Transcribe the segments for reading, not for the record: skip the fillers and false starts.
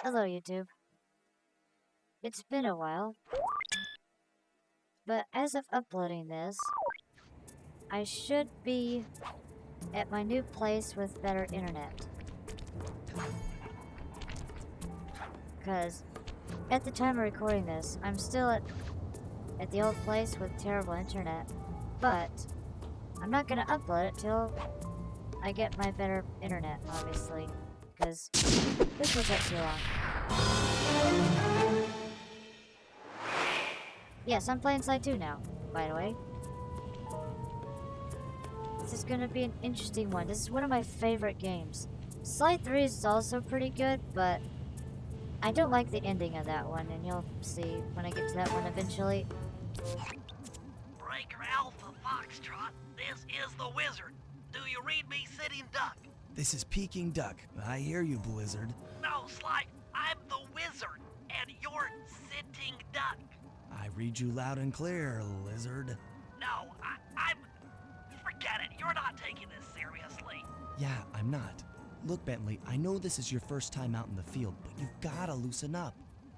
Hello, YouTube. It's been a while, but as of uploading this, I should be at my new place with better internet. Because at the time of recording this, I'm still at the old place with terrible internet, but I'm not gonna upload it till I get my better internet, obviously, because this will take too long. Yes, I'm playing Slide 2 now, by the way. This is gonna be an interesting one. This is one of my favorite games. Slide 3 is also pretty good, but I don't like the ending of that one, and you'll see when I get to that one eventually. Breaker Alpha Foxtrot, this is the Wizard. Do you read me, Sitting Duck? This is Peking Duck. I hear you, Blizzard. No, Sly, I'm the Wizard, and you're Sitting Duck. I read you loud and clear, Lizard. No, I'm... Forget it, you're not taking this seriously. Yeah, I'm not. Look, Bentley, I know this is your first time out in the field, but you've gotta loosen up.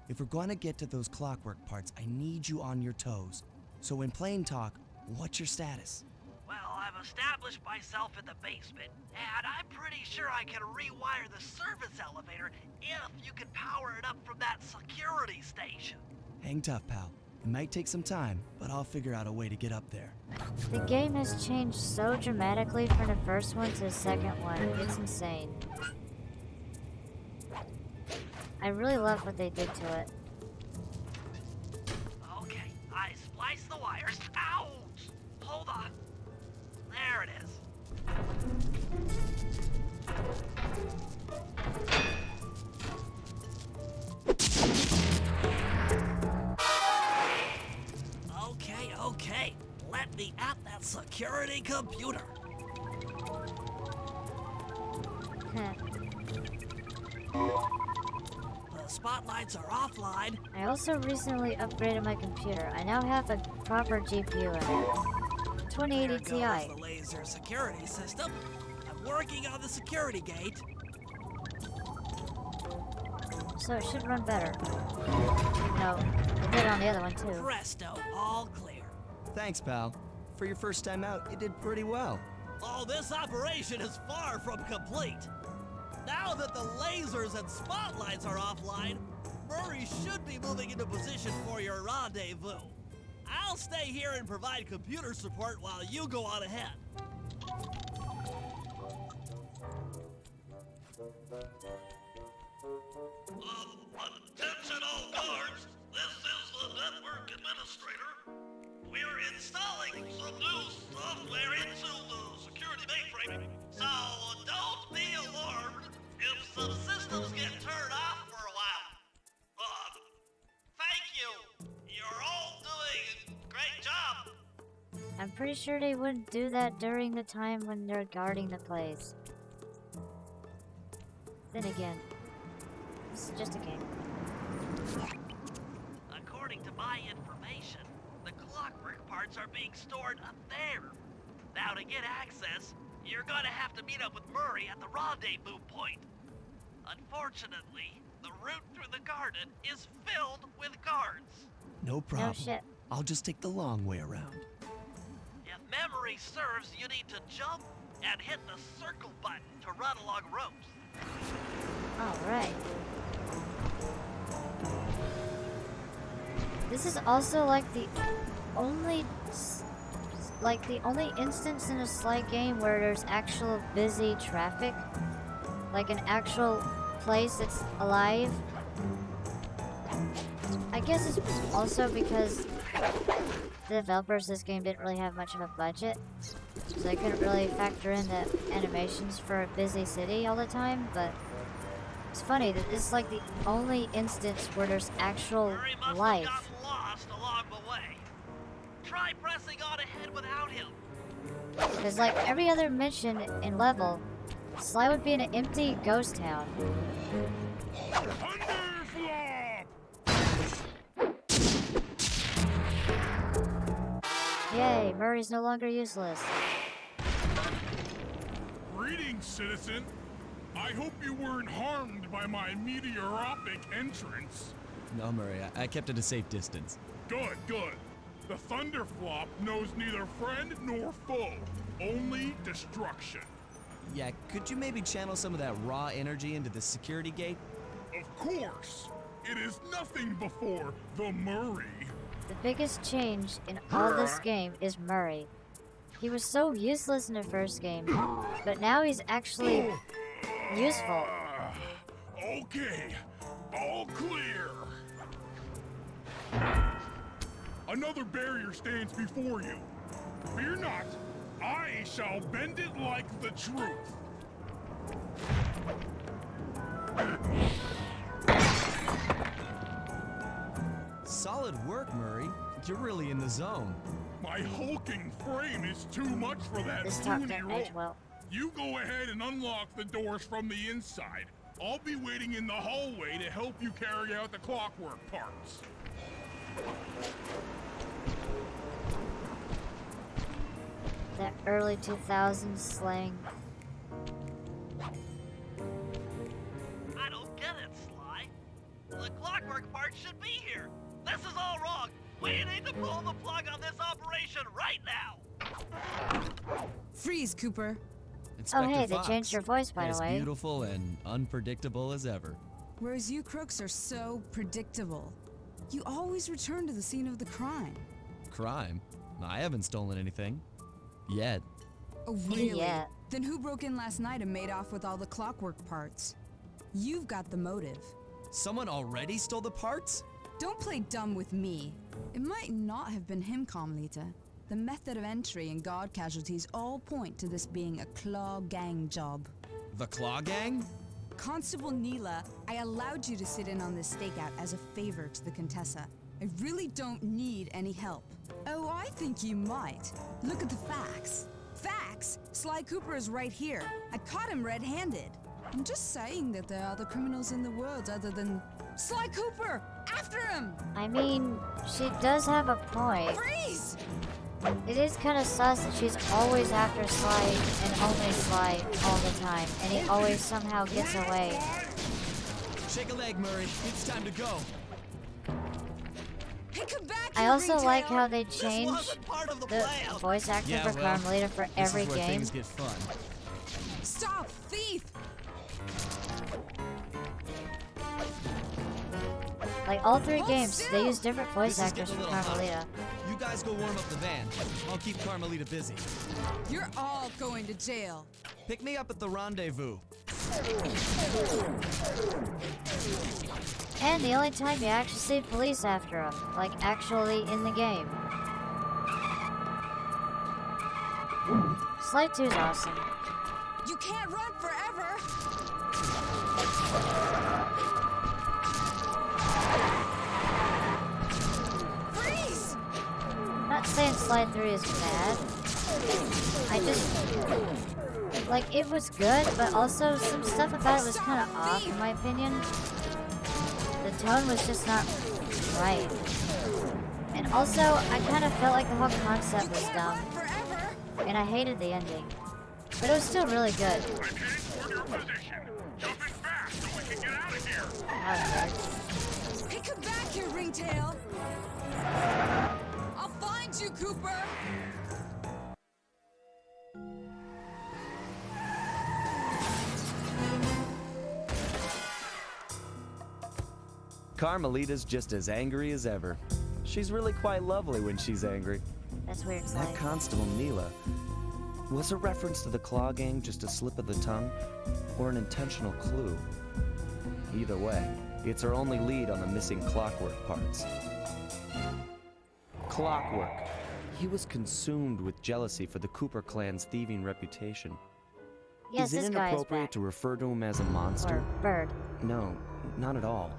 If we're gonna get to those clockwork parts, I need you on your toes. So in plain talk, what's your status? Well, I've established myself in the basement, and I'm pretty sure I can rewire the service elevator if you can power it up from that security station. Hang tough, pal. It might take some time, but I'll figure out a way to get up there. The game has changed so dramatically from the first one to the second one. It's insane. I really love what they did to it. Okay, I spliced the wires. Ouch! Hold on. There it is. Okay. Let me at that security computer. The spotlights are offline. I also recently upgraded my computer. I now have a proper GPU in it. 2080 There Ti. goes the laser security system. I'm working on the security gate. So it should run better. No, I did it on the other one too. Presto, all clear. Thanks, pal. For your first time out, you did pretty well. Oh, this operation is far from complete. Now that the lasers and spotlights are offline, Murray should be moving into position for your rendezvous. I'll stay here and provide computer support while you go on ahead. Attention all guards, this is the network administrator. We're installing some new software into the security mainframe, so don't be alarmed if some systems get turned off for a while. Thank you. You're all doing a great job. I'm pretty sure they wouldn't do that during the time when they're guarding the place. Then again, this is just a game. According to my information, the clockwork parts are being stored up there. Now to get access, you're gonna have to meet up with Murray at the rendezvous point. Unfortunately, the route through the garden is filled with guards. No problem. No shit. I'll just take the long way around. If memory serves, you need to jump and hit the circle button to run along ropes. Alright. This is also like the only instance in a Slide game where there's actual busy traffic. Like an actual place that's alive. I guess it's also because the developers of this game didn't really have much of a budget. So they couldn't really factor in the animations for a busy city all the time, but it's funny that this is like the only instance where there's actual Murray must life. have gotten lost along the way. Try pressing on ahead without him. Because like every other mission and level, Sly would be in an empty ghost town. Yay, Murray's no longer useless. Greetings, citizen. I hope you weren't harmed by my meteoropic entrance. No, Murray, I kept at a safe distance. Good, good. The Thunderflop knows neither friend nor foe, only destruction. Yeah, could you maybe channel some of that raw energy into the security gate? Of course, it is nothing before the Murray. The biggest change in all this game is Murray. He was so useless in the first game, but now he's actually useful. Okay, all clear. Another barrier stands before you. Fear not, I shall bend it like the truth. Solid work, Murray. You're really in the zone. My hulking frame is too much for that This talk puny didn't rope. age well. You go ahead and unlock the doors from the inside. I'll be waiting in the hallway to help you carry out the clockwork parts. That early 2000s slang. I don't get it, Sly. The clockwork part should be here. This is all wrong. We need to pull the plug on this operation right now. Freeze, Cooper. Inspector Oh hey, they Fox, changed your voice by as the way. beautiful and unpredictable as ever. Whereas you crooks are so predictable. You always return to the scene of the crime. Crime? I haven't stolen anything. Yet. Oh, really? Yeah. Then who broke in last night and made off with all the clockwork parts? You've got the motive. Someone already stole the parts? Don't play dumb with me. It might not have been him, Carmelita. The method of entry and guard casualties all point to this being a Claw Gang job. The Claw Gang? Constable Neela, I allowed you to sit in on this stakeout as a favor to the Contessa. I really don't need any help. Oh, I think you might. Look at the facts. Facts? Sly Cooper is right here. I caught him red-handed. I'm just saying that there are other criminals in the world other than... Sly Cooper! After him! I mean, she does have a point. Freeze! It is kind of sus that she's always after Sly and only Sly all the time, and he always somehow gets away. Shake a leg, Murray. It's time to go. Hey, come back I here, also like retailer! how they This changed wasn't part of the the plan. voice actor Yeah, for well, Carmelita for This every is where game. things get fun. Stop, thief! Like all three Hold games, still. they use different voice This is actors getting for a little hot. Carmelita. You guys go warm up the van. I'll keep Carmelita busy. You're all going to jail. Pick me up at the rendezvous. And the only time you actually see police after him, like actually in the game. Sly 2 is awesome. You can't run forever! Freeze! I'm not saying Sly 3 is bad. I just... Like, it was good, but also some stuff about it was kind of off, in my opinion. The tone was just not right. And also, I kind of felt like the whole concept was dumb, Forever! and I hated the ending. But it was still really good. I'm heading toward your position. Jump in fast so we can get out of here. Oh, Hey, come back here, ringtail! I'll find you, Cooper! Carmelita's just as angry as ever. She's really quite lovely when she's angry. that's weird, Sly. That Constable Neela. Was a reference to the Claw Gang just a slip of the tongue, or an intentional clue? Either way, it's her only lead on the missing clockwork parts. Clockwork. He was consumed with jealousy for the Cooper clan's thieving reputation. Yes, Is it this guy is inappropriate back. to refer to him as a monster? Or bird. No, not at all.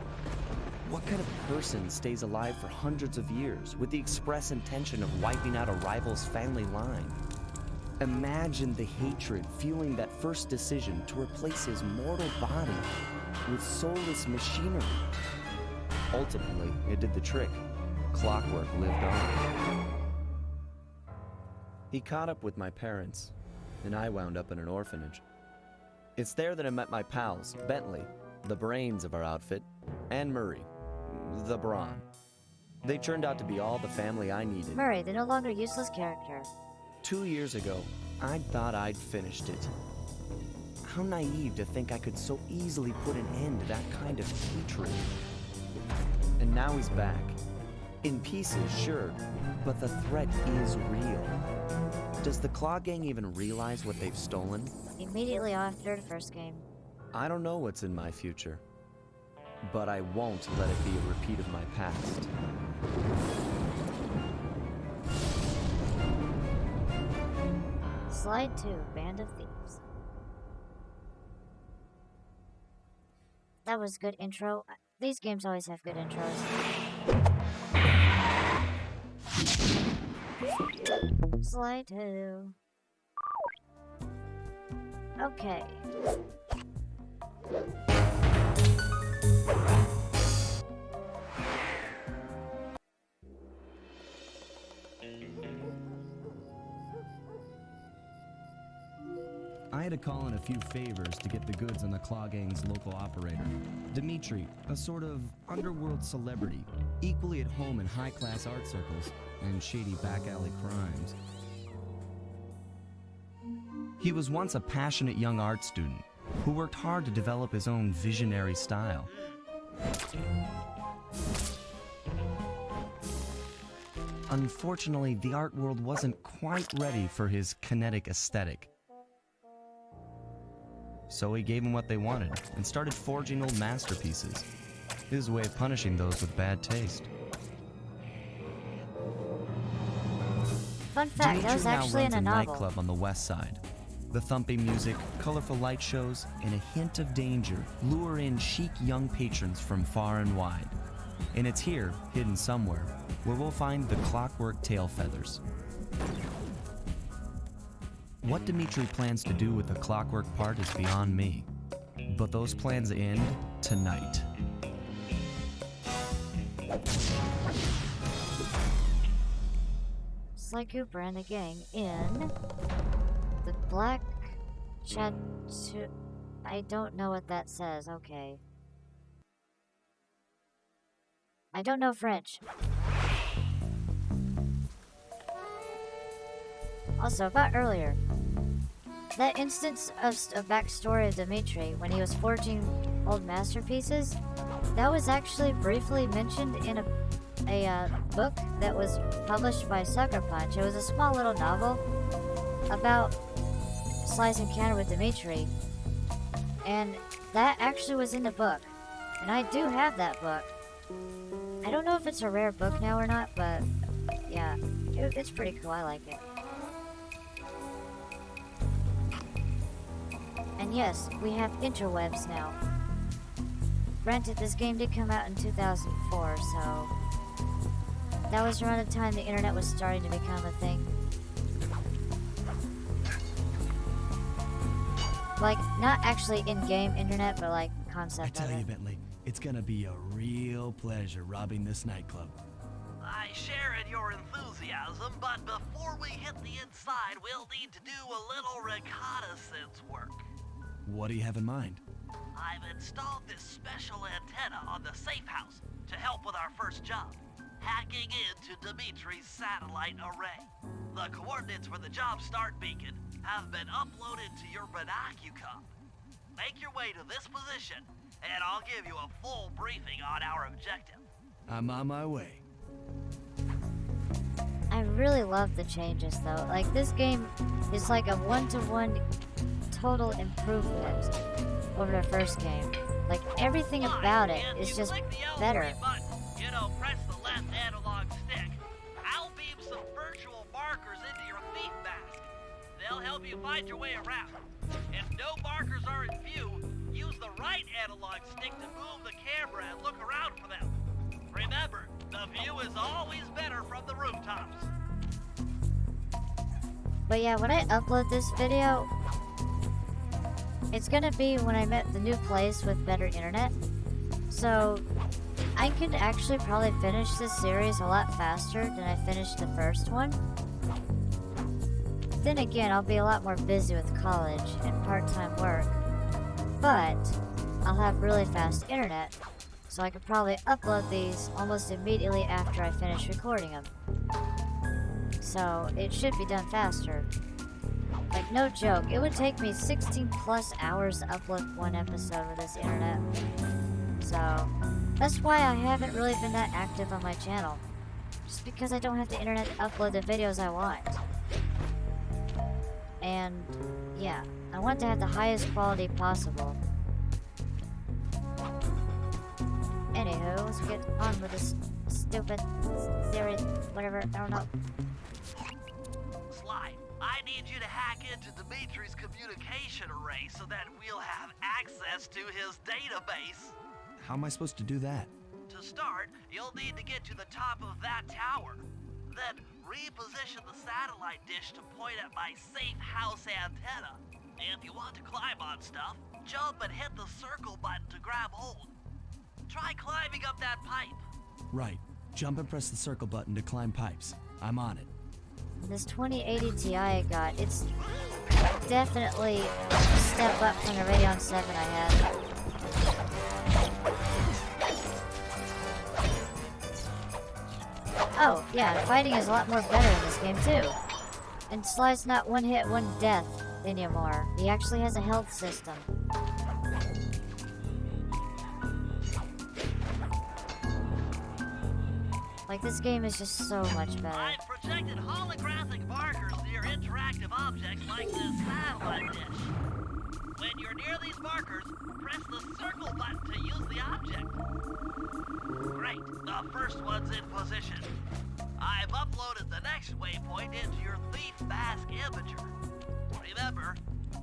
What kind of person stays alive for hundreds of years with the express intention of wiping out a rival's family line? Imagine the hatred fueling that first decision to replace his mortal body with soulless machinery. Ultimately, it did the trick. Clockwork lived on. He caught up with my parents, and I wound up in an orphanage. It's there that I met my pals, Bentley, the brains of our outfit, and Murray, the brawn. They turned out to be all the family I needed. Murray, the no longer useless character. 2 years ago, I thought I'd finished it. How naive to think I could so easily put an end to that kind of hatred. And now he's back. In pieces, sure, but the threat is real. Does the Claw Gang even realize what they've stolen? Immediately after the first game. I don't know what's in my future, but I won't let it be a repeat of my past. Slide 2, Band of Thieves. That was a good intro. These games always have good intros. Slide 2. Okay. I had to call in a few favors to get the goods on the Claw Gang's local operator, Dimitri, a sort of underworld celebrity, equally at home in high-class art circles and shady back-alley crimes. He was once a passionate young art student who worked hard to develop his own visionary style. Unfortunately, the art world wasn't quite ready for his kinetic aesthetic. So he gave them what they wanted and started forging old masterpieces. His way of punishing those with bad taste. Fun fact, that was Dimitri now actually in runs a a novel. nightclub on the west side. The thumping music, colorful light shows, and a hint of danger lure in chic young patrons from far and wide. And it's here, hidden somewhere, where we'll find the Clockwork Tail Feathers. What Dimitri plans to do with the clockwork part is beyond me. But those plans end tonight. Sly Cooper and the gang in the Black Chateau. I don't know what that says. Okay. I don't know French. Also, about earlier, that instance of a backstory of Dimitri when he was forging old masterpieces, that was actually briefly mentioned in a book that was published by Sucker Punch. It was a small little novel about Sly's encounter with Dimitri, and that actually was in the book, and I do have that book. I don't know if it's a rare book now or not, but yeah, it's pretty cool. I like it. And yes, we have interwebs now. Granted, this game did come out in 2004, so that was around the time the internet was starting to become a thing. Like, not actually in-game internet, but like I concept tell of you, it. Bentley, it's gonna be a real pleasure robbing this nightclub. I share in your enthusiasm, but before we hit the inside, we'll need to do a little reconnaissance work. What do you have in mind? I've installed this special antenna on the safe house to help with our first job, hacking into Dimitri's satellite array. The coordinates for the job start beacon have been uploaded to your binocucom. Make your way to this position, and I'll give you a full briefing on our objective. I'm on my way. I really love the changes though. Like, this game is like a one-to-one total improvement over the first game. Like, everything about it And is you just click the L3 better. button, press the left analog stick. I'll beam some virtual markers into your thief mask. They'll help you find your way around. If no markers are in view, use the right analog stick to move the camera and look around for them. Remember, the view is always better from the rooftops. But yeah, when I upload this video, it's gonna be when I'm at the new place with better internet. So I can actually probably finish this series a lot faster than I finished the first one. Then again, I'll be a lot more busy with college and part-time work. but I'll have really fast internet, so I could probably upload these almost immediately after I finish recording them. So it should be done faster. Like, no joke, it would take me 16 plus hours to upload one episode with this internet. So that's why I haven't really been that active on my channel. Just because I don't have the internet to upload the videos I want. And yeah, I want to have the highest quality possible. Anywho, let's get on with this stupid series, whatever, I don't know. Sly, I need you to hack into Dimitri's communication array so that we'll have access to his database. How am I supposed to do that? To start, you'll need to get to the top of that tower. Then reposition the satellite dish to point at my safe house antenna. If you want to climb on stuff, jump and hit the circle button to grab hold. Try climbing up that pipe. Right. Jump and press the circle button to climb pipes. I'm on it. This 2080 Ti I got, it's definitely a step up from the Radeon 7 I had. Oh, yeah, fighting is a lot more better in this game too. And Sly's not one hit, one death anymore. He actually has a health system. Like, this game is just so much better. I've projected holographic markers near interactive objects like this satellite dish. When you're near these markers, press the circle button to use the object. Great, the first one's in position. I've uploaded the next waypoint into your thief mask imager. Remember,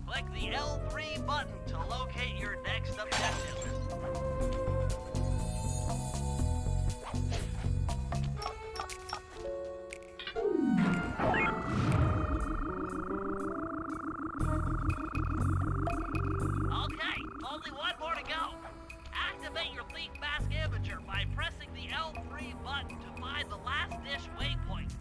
click the L3 button to locate your next objective. Okay, only one more to go. Activate your thief mask imager by pressing the L3 button to find the last dish waypoint.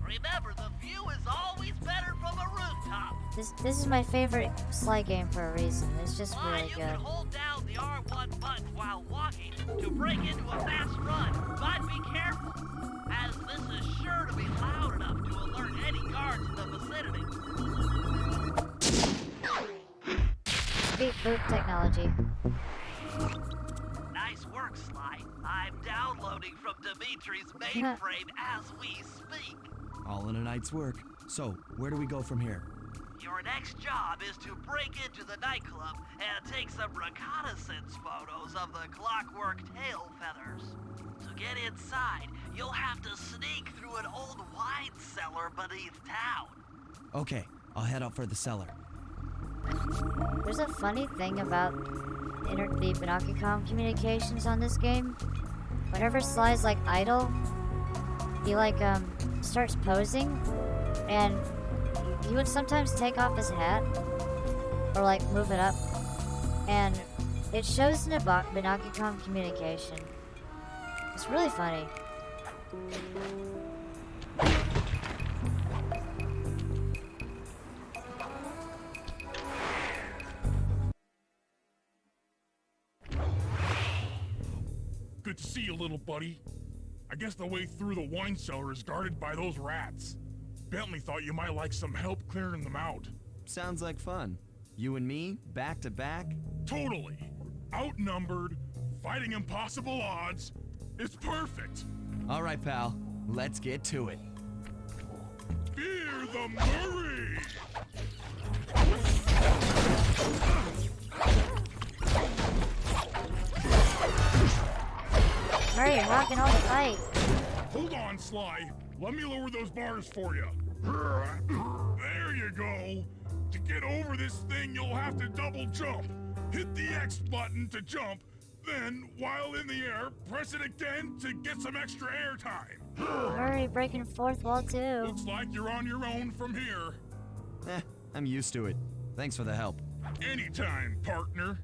Remember, the view is always better from a rooftop. This is my favorite Sly game for a reason. It's just really You good. can hold down the R1 button while walking to break into a fast run, but be careful, as this is sure to be loud enough to alert any guards in the vicinity. Beep boop technology. Nice work, Sly. I'm downloading from Dimitri's mainframe as we speak. All in a night's work. So, where do we go from here? Your next job is to break into the nightclub and take some reconnaissance photos of the clockwork tail feathers. To get inside, you'll have to sneak through an old wine cellar beneath town. Okay, I'll head out for the cellar. There's a funny thing about the Banaki-Com communications on this game. Whenever Sly's like idle, he like starts posing, and he would sometimes take off his hat or like move it up, and it shows in the Banaki-Com communication. It's really funny. Good to see you, little buddy. I guess the way through the wine cellar is guarded by those rats. Bentley thought you might like some help clearing them out. Sounds like fun. You and me, back to back? Totally. Outnumbered, fighting impossible odds. It's perfect. All right, pal. Let's get to it. Fear the Murray! Murray, you're rocking all the fight. Hold on, Sly. Let me lower those bars for you. There you go. To get over this thing, you'll have to double jump. Hit the X button to jump, then, while in the air, press it again to get some extra air time. Murray breaking fourth wall too. Looks like you're on your own from here. I'm used to it. Thanks for the help. Anytime, partner.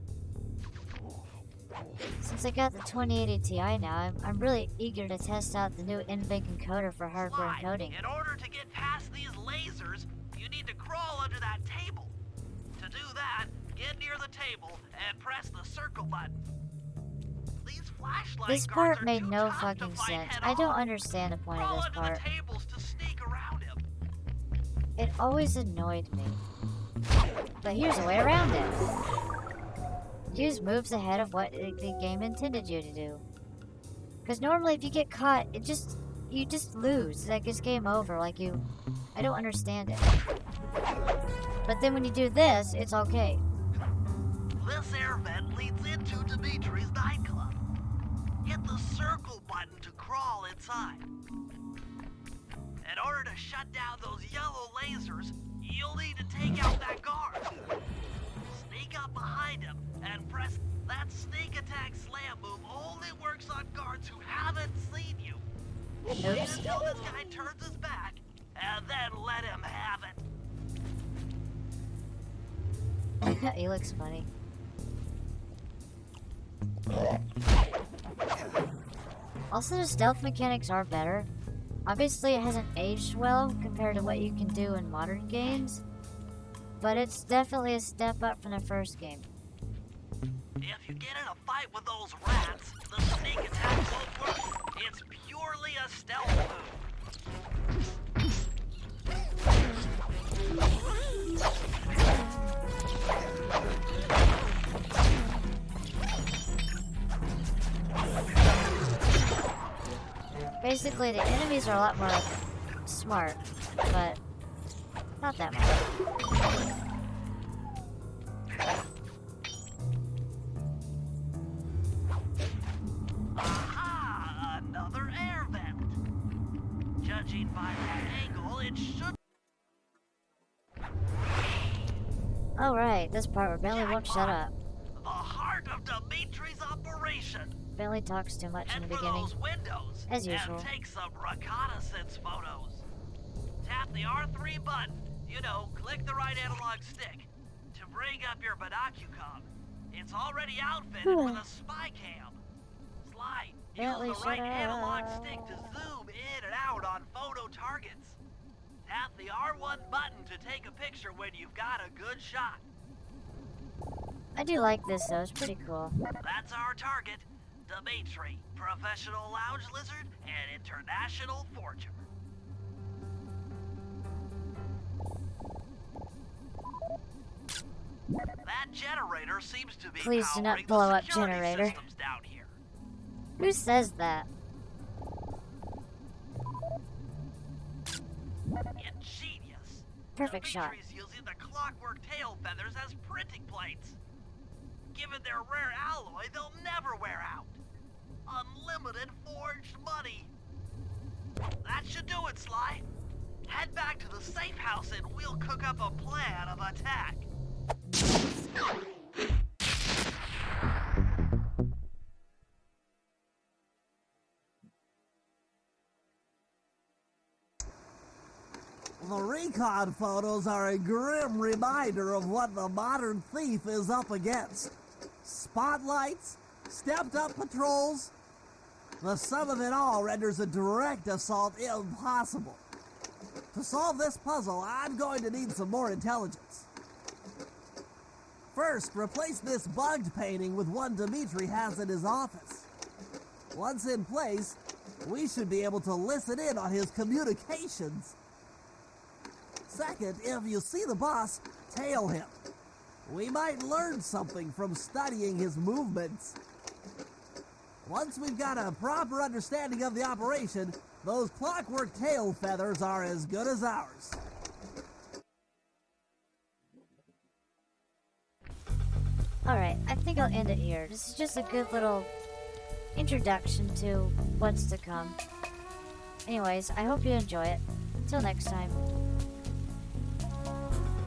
Since I got the 2080 Ti now, I'm really eager to test out the new NVENC encoder for hardware Sly, encoding. in order to get past these lasers, you need to crawl under that table. To do that, get near the table and press the circle button. These flashlight This guards part are made too no tough fucking to fight sense. head I don't on. understand the point of Crawl this under part. the tables to sneak around him. It always annoyed me. But here's a way around it. Use moves ahead of what the game intended you to do. Because normally if you get caught, you just lose. Like, it's game over. I don't understand it. But then when you do this, it's okay. This air vent leads into Dimitri's nightclub. Hit the circle button to crawl inside. In order to shut down those yellow lasers, you'll need to take out that guard. Sneak up behind him and press that sneak attack slam move. Only works on guards who haven't seen you. Wait Oops. until this guy turns his back, and then let him have it. He looks funny. Also, the stealth mechanics are better. Obviously, it hasn't aged well compared to what you can do in modern games, but it's definitely a step up from the first game. If you get in a fight with those rats, the sneak attack won't work. It's purely a stealth move. Basically, the enemies are a lot more smart, but not that much. Aha! Another air vent. Judging by that angle, it should. Alright, this part where Bentley won't shut up. The heart of Dimitri's operation. Bentley talks too much in Head the for beginning. those windows As usual. and take some reconnaissance photos. Tap the R3 button, click the right analog stick to bring up your binocucom. It's already outfitted with a spy cam. Slide. Bentley, Use the right shut analog up. stick to zoom in and out on photo targets. Tap the R1 button to take a picture when you've got a good shot. I do like this though, it's pretty cool. That's our target, Dimitri, professional lounge lizard and international forger. That generator seems to be Please do not powering blow the up security generator. systems down here. Who says that? Ingenious. Perfect shot. Dimitri's using the clockwork tail feathers as printing plates. Given their rare alloy, they'll never wear out. Unlimited forged money. That should do it, Sly. Head back to the safe house and we'll cook up a plan of attack. The recon photos are a grim reminder of what the modern thief is up against. Spotlights, stepped-up patrols. The sum of it all renders a direct assault impossible. To solve this puzzle, I'm going to need some more intelligence. First, replace this bugged painting with one Dimitri has in his office. Once in place, we should be able to listen in on his communications. Second, if you see the boss, tail him. We might learn something from studying his movements. Once we've got a proper understanding of the operation, those clockwork tail feathers are as good as ours. Alright, I think I'll end it here. This is just a good little introduction to what's to come. Anyways, I hope you enjoy it. Until next time.